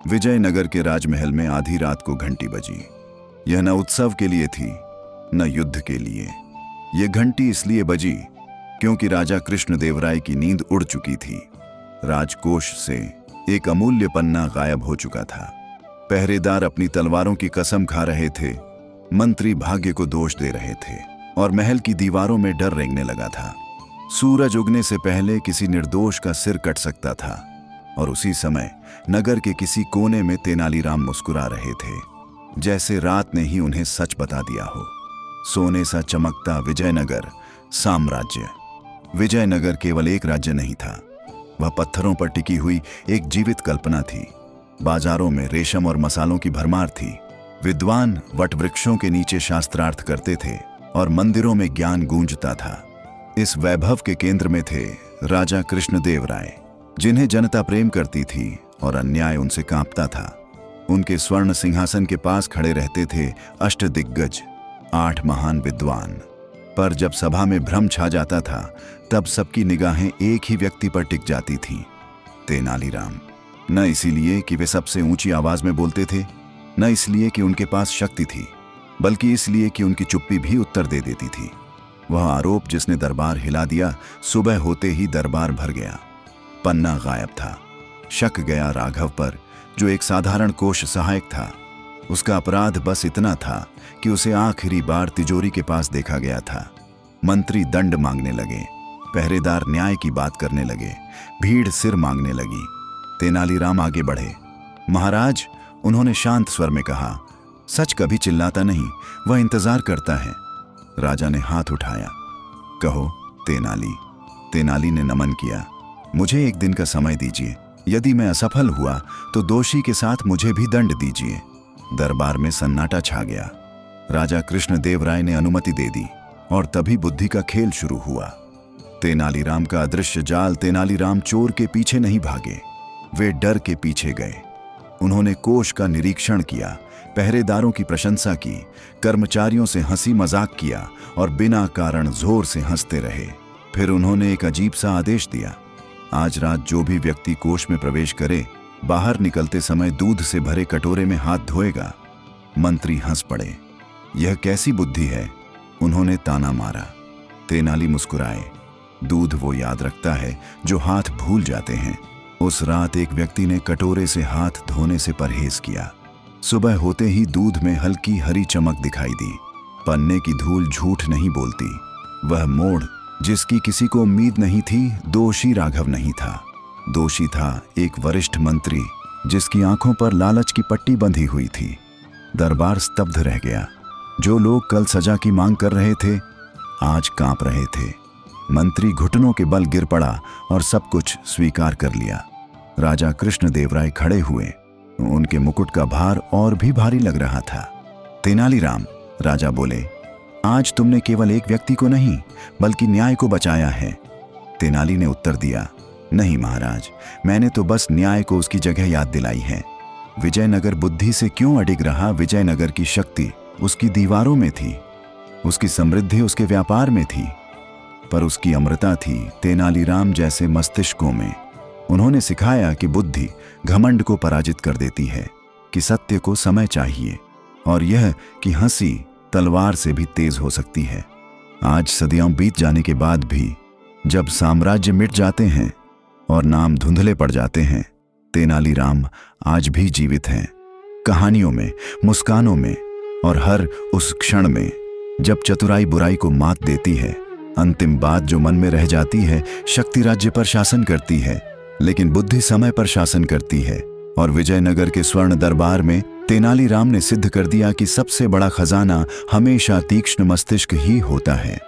विजयनगर के राजमहल में आधी रात को घंटी बजी। यह न उत्सव के लिए थी न युद्ध के लिए। यह घंटी इसलिए बजी क्योंकि राजा कृष्णदेवराय की नींद उड़ चुकी थी। राजकोष से एक अमूल्य पन्ना गायब हो चुका था। पहरेदार अपनी तलवारों की कसम खा रहे थे, मंत्री भाग्य को दोष दे रहे थे और महल की दीवारों में डर रेंगने लगा था। सूरज उगने से पहले किसी निर्दोष का सिर कट सकता था और उसी समय नगर के किसी कोने में तेनालीराम मुस्कुरा रहे थे, जैसे रात ने ही उन्हें सच बता दिया हो। सोने सा चमकता विजयनगर साम्राज्य। विजयनगर केवल एक राज्य नहीं था, वह पत्थरों पर टिकी हुई एक जीवित कल्पना थी। बाजारों में रेशम और मसालों की भरमार थी। विद्वान वटवृक्षों के नीचे शास्त्रार्थ करते थे और मंदिरों में ज्ञान गूंजता था। इस वैभव के केंद्र में थे राजा कृष्णदेवराय, जिन्हें जनता प्रेम करती थी और अन्याय उनसे कांपता था। उनके स्वर्ण सिंहासन के पास खड़े रहते थे अष्टदिग्गज, 8 महान विद्वान। पर जब सभा में भ्रम छा जाता था, तब सबकी निगाहें एक ही व्यक्ति पर टिक जाती थीं, तेनालीराम। न इसीलिए कि वे सबसे ऊंची आवाज में बोलते थे, न इसलिए कि उनके पास शक्ति थी, बल्कि इसलिए कि उनकी चुप्पी भी उत्तर दे देती थी। वह आरोप जिसने दरबार हिला दिया, सुबह होते ही दरबार भर गया। पन्ना गायब था। शक गया राघव पर, जो एक साधारण कोष सहायक था। उसका अपराध बस इतना था कि उसे आखिरी बार तिजोरी के पास देखा गया था। मंत्री दंड मांगने लगे, पहरेदार न्याय की बात करने लगे, भीड़ सिर मांगने लगी। तेनालीराम आगे बढ़े। महाराज, उन्होंने शांत स्वर में कहा, सच कभी चिल्लाता नहीं, वह इंतजार करता है। राजा ने हाथ उठाया। कहो तेनाली। तेनाली ने नमन किया। मुझे एक दिन का समय दीजिए। यदि मैं असफल हुआ तो दोषी के साथ मुझे भी दंड दीजिए। दरबार में सन्नाटा छा गया। राजा कृष्णदेवराय ने अनुमति दे दी और तभी बुद्धि का खेल शुरू हुआ। तेनालीराम का अदृश्य जाल। तेनालीराम चोर के पीछे नहीं भागे, वे डर के पीछे गए। उन्होंने कोष का निरीक्षण किया, पहरेदारों की प्रशंसा की, कर्मचारियों से हंसी मजाक किया और बिना कारण जोर से हंसते रहे। फिर उन्होंने एक अजीब सा आदेश दिया, आज रात जो भी व्यक्ति कोष में प्रवेश करे, बाहर निकलते समय दूध से भरे कटोरे में हाथ धोएगा। मंत्री हंस पड़े। यह कैसी बुद्धि है? उन्होंने ताना मारा। तेनाली मुस्कुराए। दूध वो याद रखता है जो हाथ भूल जाते हैं। उस रात एक व्यक्ति ने कटोरे से हाथ धोने से परहेज किया। सुबह होते ही दूध में हल्की हरी चमक दिखाई दी। पन्ने की धूल झूठ नहीं बोलती। वह मोड़ जिसकी किसी को उम्मीद नहीं थी, दोषी राघव नहीं था। दोषी था एक वरिष्ठ मंत्री, जिसकी आंखों पर लालच की पट्टी बंधी हुई थी। दरबार स्तब्ध रह गया। जो लोग कल सजा की मांग कर रहे थे, आज कांप रहे थे। मंत्री घुटनों के बल गिर पड़ा और सब कुछ स्वीकार कर लिया। राजा कृष्णदेवराय खड़े हुए। उनके मुकुट का भार और भी भारी लग रहा था। तेनालीराम, राजा बोले, आज तुमने केवल एक व्यक्ति को नहीं, बल्कि न्याय को बचाया है। तेनाली ने उत्तर दिया, नहीं महाराज, मैंने तो बस न्याय को उसकी जगह याद दिलाई है। विजयनगर बुद्धि से क्यों अडिग रहा? विजयनगर की शक्ति उसकी दीवारों में थी, उसकी समृद्धि उसके व्यापार में थी, पर उसकी अमृता थी तेनालीराम जैसे मस्तिष्कों में। उन्होंने सिखाया कि बुद्धि घमंड को पराजित कर देती है, कि सत्य को समय चाहिए और यह कि हंसी तलवार से भी तेज हो सकती है। आज सदियों बीत जाने के बाद भी जब साम्राज्य मिट जाते हैं और नाम धुंधले पड़ जाते हैं, तेनालीराम आज भी जीवित हैं। कहानियों में, मुस्कानों में और हर उस क्षण में जब चतुराई बुराई को मात देती है। अंतिम बात जो मन में रह जाती है, शक्ति राज्य पर शासन करती है, लेकिन बुद्धि समय पर शासन करती है। और विजयनगर के स्वर्ण दरबार में तेनालीराम ने सिद्ध कर दिया कि सबसे बड़ा खजाना हमेशा तीक्ष्ण मस्तिष्क ही होता है।